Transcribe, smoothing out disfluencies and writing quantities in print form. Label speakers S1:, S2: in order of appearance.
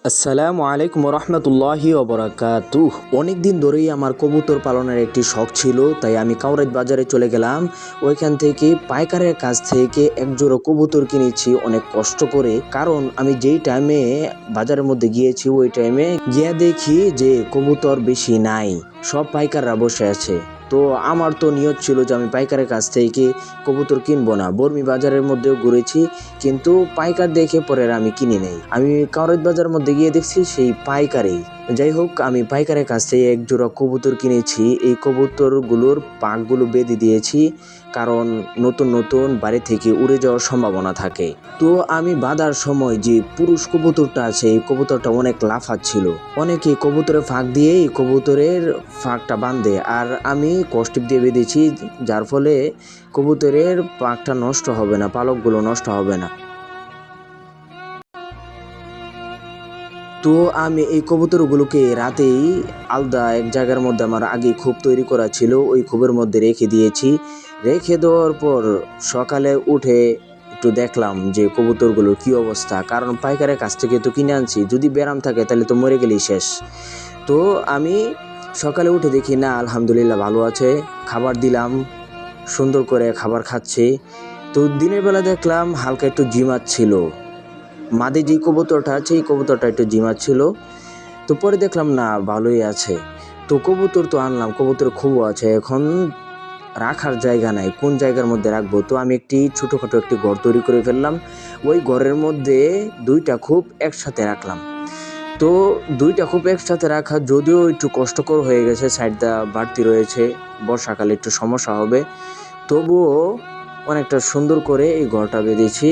S1: আসসালামু আলাইকুম রহমতুল্লাহি ওবরাকাতুহ। অনেক দিন ধরেই আমার কবুতর পালনের একটি শখ ছিল, তাই আমি কাউরাইদ বাজারে চলে গেলাম। ওইখান থেকে পাইকারের কাছ থেকে এক জোড়া কবুতর কিনেছি অনেক কষ্ট করে, কারণ আমি যেই টাইমে বাজারের মধ্যে গিয়েছি ওই টাইমে গিয়ে দেখি যে কবুতর বেশি নাই, সব পাইকাররা বসে আছে। তো আমার তো নিয়ত ছিল যে আমি পাইকারের কাছ থেকে কবুতর কিনবো না। বর্মি বাজারের মধ্যেও ঘুরেছি, কিন্তু পাইকার দেখে পরে আর আমি কিনি নাই। আমি কাউরাইদ বাজারের মধ্যে গিয়ে দেখছি সেই পাইকারেই। যাই হোক, আমি পাইকারের কাছ থেকে এক জোড়া কবুতর কিনেছি। এই কবুতরগুলোর পাখগুলো বেঁধে দিয়েছি, কারণ নতুন নতুন বাড়ি থেকে উড়ে যাওয়ার সম্ভাবনা থাকে। তো আমি বাঁধার সময় যে পুরুষ কবুতরটা আছে, এই কবুতরটা অনেক লাফাচ্ছিল। অনেকে কবুতরের ফাঁক দিয়ে এই কবুতরের ফাঁকটা বাঁধে, আর আমি কষ্টিপ দিয়ে বেঁধেছি, যার ফলে কবুতরের পাখটা নষ্ট হবে না, পালকগুলো নষ্ট হবে না। তো আমি এই কবুতরগুলোকে রাতেই আলাদা এক জায়গার মধ্যে আমার আগে খোপ তৈরি করা ছিল, ওই খোপের মধ্যে রেখে দিয়েছি। রেখে দেওয়ার পর সকালে উঠে একটু দেখলাম যে কবুতরগুলোর কি অবস্থা, কারণ পাইকারের কাছ থেকে তো কিনে আনছি, যদি ব্যারাম থাকে তাহলে তো মরে গেলেই শেষ। তো আমি সকালে উঠে দেখি না, আলহামদুলিল্লাহ ভালো আছে। খাবার দিলাম, সুন্দর করে খাবার খাচ্ছে। তো দিনের বেলা দেখলাম হালকা একটু ঝিমাচ্ছিল, মাদি যে কবুতরটা আছে এই কবুতরটা একটু ঝিমাচ্ছিল। তো পরে দেখলাম না, ভালোই আছে। তো কবুতর তো আনলাম, কবুতর খুব আছে, এখন রাখার জায়গা নাই, কোন জায়গার মধ্যে রাখবো। তো আমি একটি ছোটোখাটো একটি ঘর তৈরি করে ফেললাম। ওই ঘরের মধ্যে দুইটা খোপ একসাথে রাখলাম। তো দুইটা খোপ একসাথে রাখা যদিও একটু কষ্টকর হয়ে গেছে, সাইডটা বাড়তি রয়েছে, বর্ষাকালে একটু সমস্যা হবে, তবুও অনেকটা সুন্দর করে এই ঘরটা বেঁধেছি।